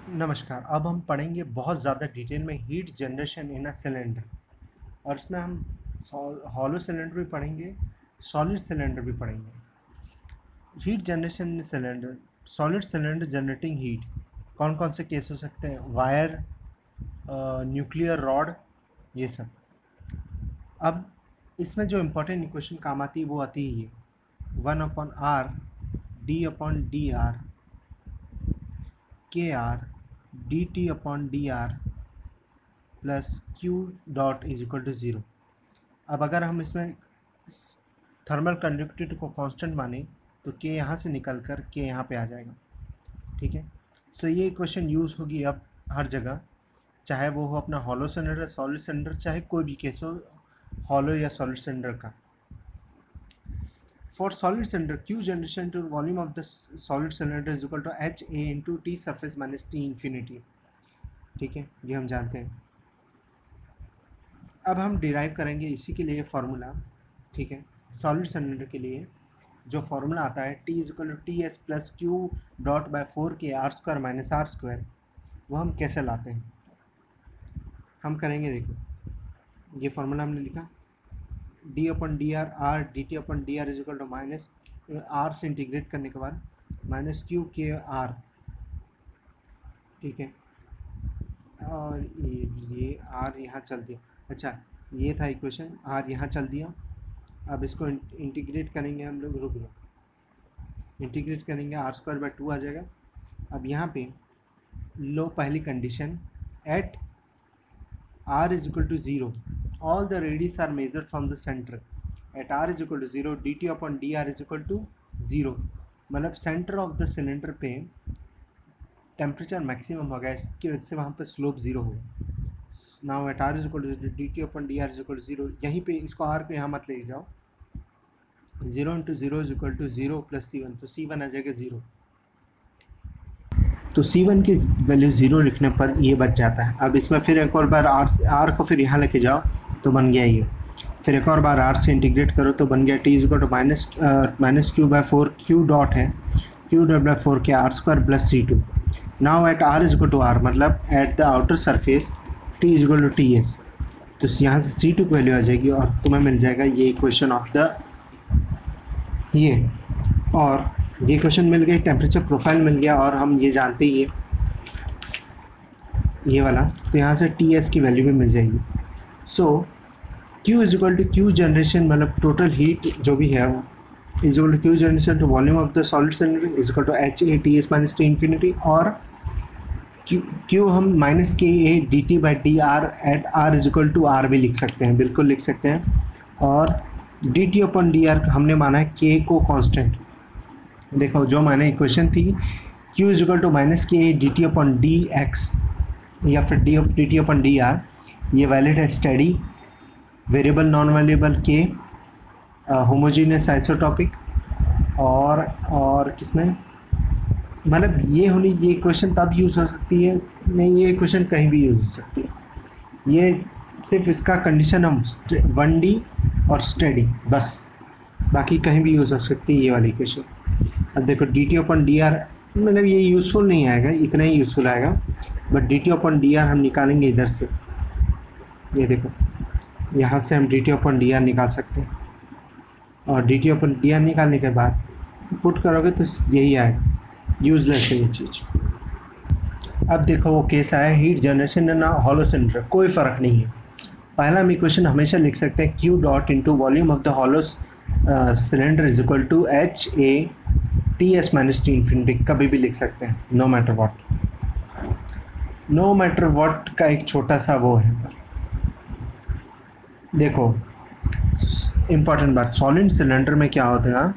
नमस्कार। अब हम पढ़ेंगे बहुत ज़्यादा डिटेल में heat generation in a cylinder, और इसमें हम हॉलो सिलेंडर भी पढ़ेंगे, सॉलिड सिलेंडर भी पढ़ेंगे। हीट जनरेशन इन cylinder, solid cylinder generating heat, कौन कौन से केस हो सकते हैं? वायर, न्यूक्लियर रॉड, ये सब। अब इसमें जो इम्पोर्टेंट इक्वेशन काम आती है वो आती है ये 1/r d/dr kr dt/dr plus q dot is equal to zero. अब अगर हम इसमें थर्मल कंडक्टिविटी को कांस्टेंट माने तो के यहाँ से निकल कर के यहाँ पे आ जाएगा। ठीक है, सो ये इक्वेशन यूज़ होगी अब हर जगह, चाहे वो हो अपना हॉलो सिलेंडर, सॉलिड सिलेंडर, चाहे कोई भी केस हो हॉलो या सॉलिड सिलेंडर का। For solid cylinder q generation to volume of the solid cylinder is equal to H a into T surface minus T infinity. ठीक है, ये हम जानते हैं। अब हम डिराइव करेंगे इसी के लिए फार्मूला। ठीक है, सॉलिड सिलेंडर के लिए जो फार्मूला आता है t is equal to T s plus q dot by 4k r² minus r², वो हम कैसे लाते हैं हम करेंगे। देखो, ये फार्मूला हमने लिखा d/dr r dt/dr is equal to minus r से इंटीग्रेट करने के बाद माइनस क्यू के आर। ठीक है, और ये r यहाँ चल दिया। अच्छा, ये था इक्वेशन, r यहाँ चल दिया। अब इसको इंटीग्रेट करेंगे हम लोग, रुक लो, इंटीग्रेट करेंगे r²/2 आ जाएगा। अब यहाँ पे लो पहली condition, at r is equal to zero all the radius are measured from the centre, at r is equal to zero dt/dr is equal to zero, मतलब सेंटर ऑफ द सिलेंडर पे temperature maximum होगा, इसकी वजह से वहाँ पे slope zero होगा। Now at r is equal to dt/dr is equal to zero, यहीं पे इसको r को यहाँ मत ले जाओ, 0 into zero is equal to zero plus C1, तो C1 आ जाएगा ज़ीरो। तो C1 की वैल्यू ज़ीरो लिखने पर ये बच जाता है। अब इसमें फिर एक और बार R को फिर यहाँ लेके जाओ तो बन गया ये, फिर एक और बार R से इंटीग्रेट करो तो बन गया T is equal to minus Q/4, Q dot है Q/4k r² plus C2। Now at R is equal to R, मतलब at the outer surface T is equal to TS, तो यहाँ से C2 की वैल्यू आ जाएगी और तुम्हें मिल जाएगा ये इक्वेशन ऑफ द ये, और ये क्वेश्चन मिल गई, टेम्परेचर प्रोफाइल मिल गया, और हम ये जानते ही है ये वाला, तो यहाँ से टी एस की वैल्यू भी मिल जाएगी। So Q is equal to Q generation, मतलब टोटल हीट जो भी है वो is equal to Q generation to volume of the solid cylinder is equal to H A T S minus T infinity, और Q हम minus K A D T by D R at R is equal to R भी लिख सकते हैं, बिल्कुल लिख सकते हैं। और dt/dr हमने माना है k को कांस्टेंट। देखो, जो मैंने इक्वेशन थी q is equal to minus K dt/dx या फिर dt/dr, ये वैलिड है स्टेडी, वेरिएबल नॉन वेरिएबल के, होमोजीनियस आइसोटॉपिक, और किसमें, मतलब ये होनी, ये इक्वेशन तब यूज़ हो सकती है, नहीं ये इक्वेशन कहीं भी यूज़ हो सकती है, ये सिर्फ इसका कंडीशन हम 1D और स्टेडी बस, बाकी कहीं भी यूज़ हो सकती है ये वाली इक्वेशन। अब देखो dt/dr, मतलब ये यूज़फुल नहीं आएगा, इतना ही यूज़फुल आएगा, बट dt/dr हम निकालेंगे इधर से, ये देखो यहाँ से हम dt/dr निकाल सकते हैं, और dt/dr निकालने के बाद पुट करोगे तो यही आएगा, यूजलेस है ये चीज़। अब देखो वो केस आया हीट जनरेशन इन हॉलो सिलेंडर, कोई फ़र्क नहीं है, पहला हम इक्वेशन हमेशा लिख सकते हैं Q dot into volume of the hollow cylinder is equal to H A T S minus T infinity, कभी भी लिख सकते हैं, no matter what. No matter what का एक छोटा सा वो है, देखो इम्पॉर्टेंट बात, सॉलिड सिलेंडर में क्या होता है,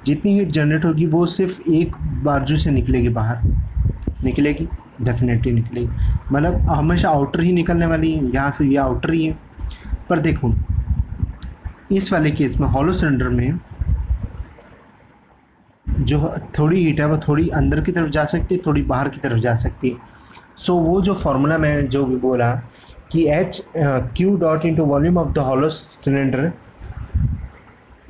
जितनी हीट जनरेट होगी वो सिर्फ एक बाजू से निकलेगी, बाहर निकलेगी, डेफिनेटली निकलेगी, मतलब हमेशा आउटर ही निकलने वाली है, यहाँ से ये आउटर ही है। पर देखो इस वाले केस में हॉलो सिलेंडर में जो थोड़ी हीट है वो थोड़ी अंदर की तरफ जा सकती है, थोड़ी बाहर की तरफ जा सकती है। सो वो जो फार्मूला मैं जो भी बोला कि H Q dot into volume of the hollow cylinder,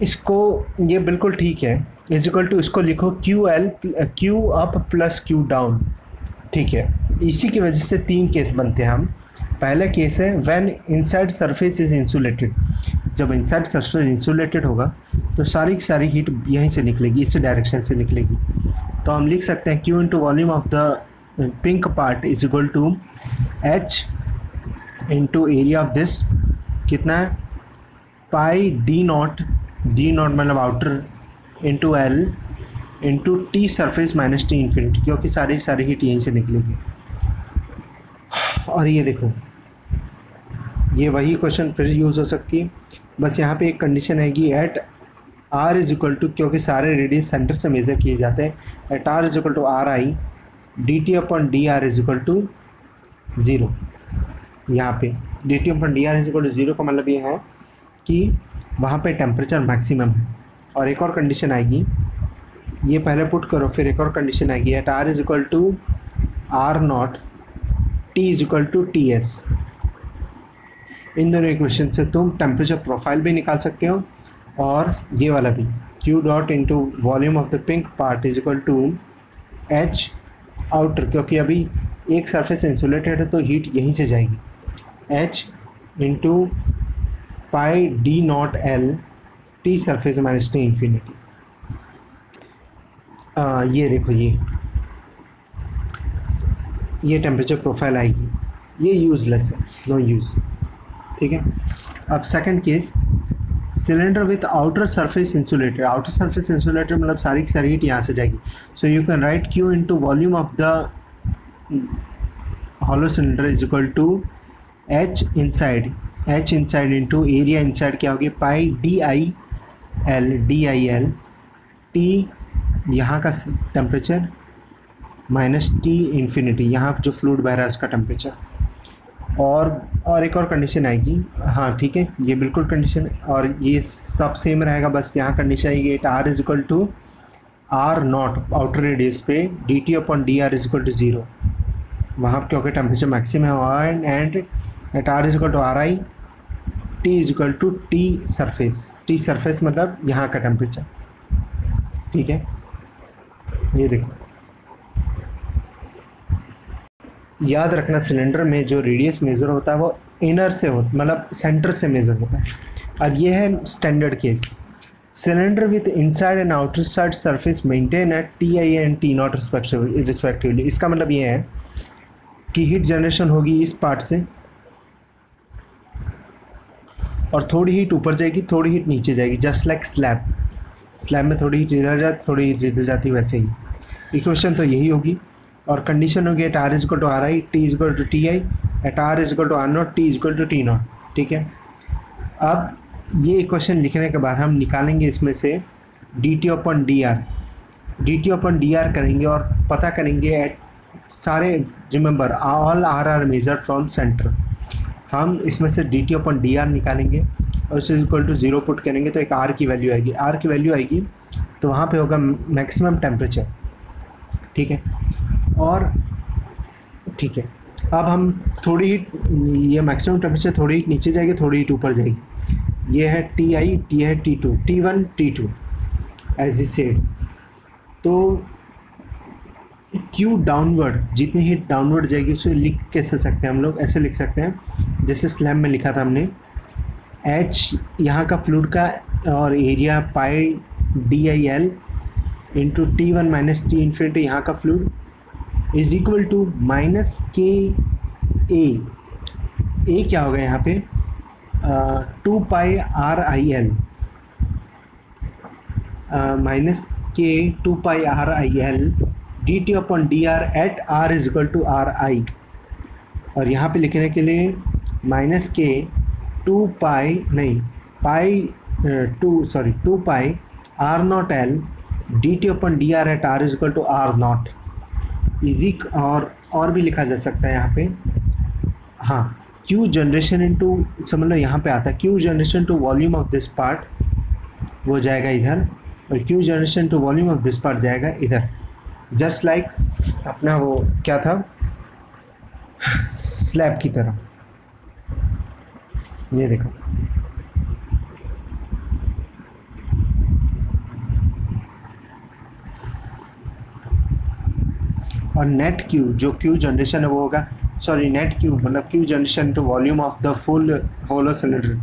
इसको ये बिल्कुल ठीक है, इज इक्वल टू इसको लिखो Q up plus Q down. ठीक है, इसी की वजह से 3 केस बनते हैं हम। पहला केस है when inside surface is insulated, जब इनसाइड सरफेस इंसुलेटेड होगा तो सारी की सारी हीट यहीं से निकलेगी, इस डायरेक्शन से निकलेगी। तो हम लिख सकते हैं Q into volume of the pink part is equal to H into area of this, कितना है पाई डी नॉट मतलब outer into L into T surface minus T infinity, क्योंकि सारी हीट यहीं से निकलेगी। और ये देखो, ये वही क्वेश्चन फिर यूज़ हो सकती है, बस यहाँ पे एक कंडीशन आएगी at R is equal to, क्योंकि सारे रेडियस सेंटर से मेज़र किए जाते हैं, at R is equal to R I D T upon D R is equal to 0। यहाँ पे D T upon D R is equal to 0 का मतलब ये है कि वहाँ पे टेम्परेचर मैक्सिमम है। और एक और कंडीशन आएगी, ये पहले पुट करो, फिर एक और कंडीशन आएगी at R is equal to R not T is equal to T S. इन दोनों इक्वेशन से तुम टेम्परेचर प्रोफाइल भी निकाल सकते हो और ये वाला भी, Q dot into volume of the pink part is equal to H outer, क्योंकि अभी एक सरफेस इंसुलेटेड है तो हीट यहीं से जाएगी, H into pi D naught L T surface minus T infinity. ये देखो, ये टेम्परेचर प्रोफाइल आएगी, ये यूजलेस है, नो यूज़। ठीक है, अब second case, cylinder with outer surface insulated. Outer surface insulated मतलब सारी की सारी हीट यहाँ से जाएगी। So you can write Q into volume of the hollow cylinder is equal to H inside into area inside क्या होगी पाई डी आई एल टी यहाँ का टेम्परेचर माइनस टी इन्फिनिटी, यहाँ जो फ्लूइड बह रहा है उसका टेम्परेचर। और एक और कंडीशन आएगी, हाँ ठीक है, ये बिल्कुल कंडीशन, और ये सब सेम रहेगा, बस यहाँ कंडीशन आएगी at R is equal to R naught outer radius पे D T upon D R is equal to 0, वहाँ क्योंकि टेम्परेचर मैक्सिमम है, and at R is equal to R I T is equal to T surface मतलब यहाँ का temperature. ठीक है, ये देखो, याद रखना सिलेंडर में जो रेडियस मेज़र होता है वो इनर से होता, मतलब सेंटर से मेज़र होता है। अब ये है standard case, cylinder with inside and outer side surface maintain at T I and T not respectively. इसका मतलब ये है कि हीट जनरेशन होगी इस पार्ट से और थोड़ी हीट ऊपर जाएगी, थोड़ी हीट नीचे जाएगी, जस्ट लाइक स्लैब में थोड़ी हीट इधर जाती, थोड़ी हीट इधर जाती, वैसे ही इक्वेशन तो यही होगी। और कंडीशन होगी at R is equal to R I T is equal to T I, at R is equal to R not T is equal to T not. ठीक है, अब ये इक्वेशन लिखने के बाद हम निकालेंगे इसमें से D T upon D R करेंगे और पता करेंगे एट सारे, remember all R measured from centre. हम इसमें से D T upon D R निकालेंगे और इसे इक्वल टू 0 पुट करेंगे तो एक आर की वैल्यू आएगी, तो वहाँ पे होगा मैक्सिमम टेम्परेचर। ठीक है, और ठीक है, अब हम थोड़ी हीट, ये मैक्सिमम टेम्परेचर, थोड़ी हीट नीचे जाएगी, थोड़ी हीट ऊपर जाएगी। ये है टी आई, टी है T2, T1 T2 एज ई सेड। तो Q डाउनवर्ड, जितनी हीट डाउनवर्ड जाएगी उसे लिख कैसे सकते हैं हम लोग, ऐसे लिख सकते हैं जैसे स्लैब में लिखा था हमने, H यहाँ का फ्लूइड का और area pi D I L into T1 minus T infinity यहाँ का fluid is equal to minus K A क्या होगा यहाँ पे 2 pi R I L minus K 2 pi R I L D T upon D R at R is equal to R I, और यहाँ पे लिखने के लिए minus K 2 pi R naught L D T upon D R at R is equal to R naught इजिक, और भी लिखा जा सकता है यहाँ पे, हाँ Q जनरेशन इनटू, समझ लो यहाँ पे आता है Q generation to volume of this part वो जाएगा इधर, और Q generation to volume of this part जाएगा इधर, जस्ट लाइक अपना वो क्या था स्लैब की तरह। ये देखो, और नेट क्यू जो क्यू जनरेशन है वो होगा, सॉरी नेट क्यू मतलब Q generation to volume of the full hollow cylinder.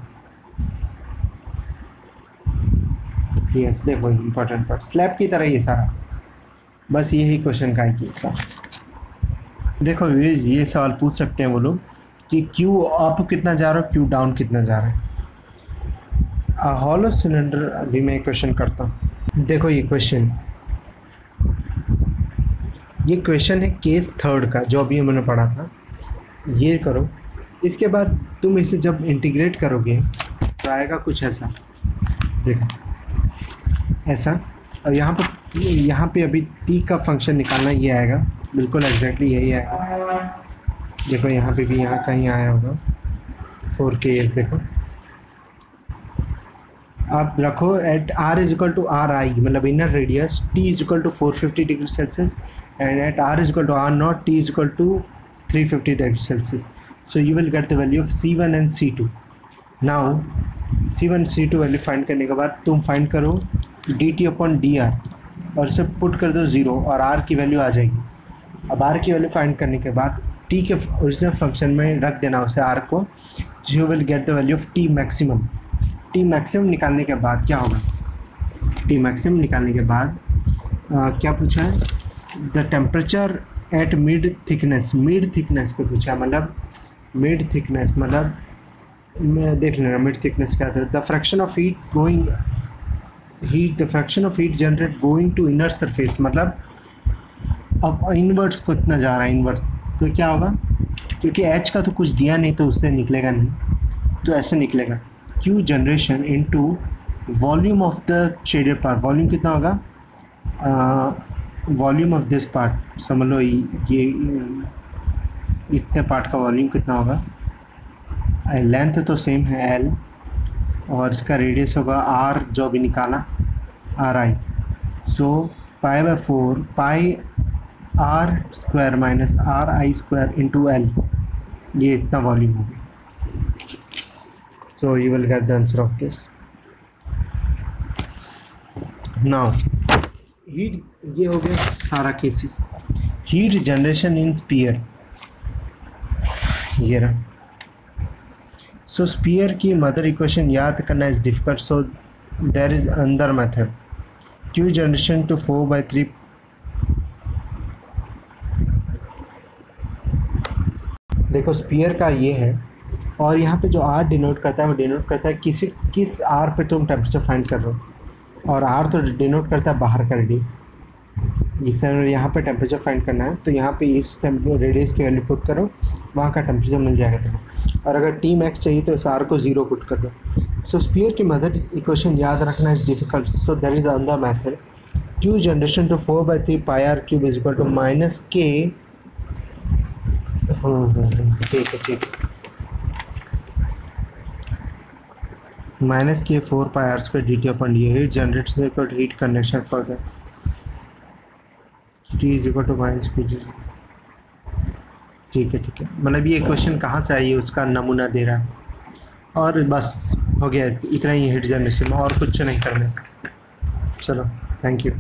Yes देखो इंपॉर्टेंट पार्ट स्लैब की तरह ये सारा, बस यही क्वेश्चन का है इसका। देखो ये सवाल पूछ सकते हैं वो लोग कि क्यू अप कितना जा रहा है, क्यू डाउन कितना जा रहा है। हॉलो सिलेंडर अभी मैं क्वेश्चन करता हूँ। देखो ये क्वेश्चन है केस थर्ड का जो अभी मैंने पढ़ा था, ये करो। इसके बाद तुम इसे जब इंटीग्रेट करोगे तो आएगा कुछ ऐसा, देखो ऐसा। और यहाँ पे अभी t का फंक्शन निकालना ये आएगा, बिल्कुल एग्जैक्टली यही आएगा। देखो यहाँ पे भी यहाँ कहीं आया होगा 4Ks। देखो आप रखो at r is equal to R I मतलब inner radius, t is equal to 450 degree Celsius and at r is equal to R naught, t is equal to 350 degree Celsius. So you will get the value of C1 and C2। Now C1 C2 value find करने के बाद तुम find करो dt upon dr और इसे put कर दो 0 और r की वैल्यू आ जाएगी। अब r की वैल्यू फाइंड करने के बाद t के ओरिजिनल फंक्शन में रख देना उसे r को, you will get the value of t maximum. t maximum निकालने के बाद क्या होगा, t मैक्सिमम निकालने के बाद क्या पूछा है, the temperature at mid thickness पे पूछा है। मतलब मिड थिकनेस मतलब देख लेना मिड थिकनेस क्या था। The fraction of heat generate going to inner surface, मतलब अब इनवर्ट्स को इतना जा रहा है इनवर्ट्स, तो क्या होगा, क्योंकि एच का तो कुछ दिया नहीं तो उससे निकलेगा नहीं, तो ऐसे निकलेगा Q generation into volume of the shaded part. Volume कितना होगा, वॉल्यूम ऑफ दिस पार्ट, समझ लो ये इतने पार्ट का वॉल्यूम कितना होगा। लेंथ तो सेम है l और इसका रेडियस होगा r जो अभी निकाला ri। So pi by 4 pi r square minus R I square into L, ये इतना वॉल्यूम होगा। So you will get the answer of this. Now heat, ये हो गया सारा cases. Heat generation in sphere, ये रहा। सो स्पीयर की मदर इक्वेशन याद करना is difficult, so there is another method, Q generation to 4/3। देखो स्पीयर का ये है और यहाँ पे जो r डिनोट करता है वो डिनोट करता है किस r पे तुम टेम्परेचर फाइंड कर रहे हो, और r तो डिनोट करता है बाहर का रेडियस। जिससे यहाँ पे टेम्परेचर फाइंड करना है तो यहाँ पे इस रेडियस की वैल्यू पुट करो, वहाँ का टेम्परेचर मिल जाएगा तुम्हें। और अगर टी मैक्स चाहिए तो इस आर को 0 पुट कर दो। सो स्पीयर की मदर इक्वेशन याद रखना is difficult, so there is another method, Q generation to 4/3 pi R cube is equal to minus K. ठीक है minus K 4 pi R square D T upon D. Heat generator is equal to heat conduction for the T is equal to minus Q. ठीक है मतलब ये question कहाँ से आई है उसका नमूना दे रहा है, और बस हो गया इतना ही हीट जनरेशन में, और कुछ नहीं करना। चलो थैंक यू।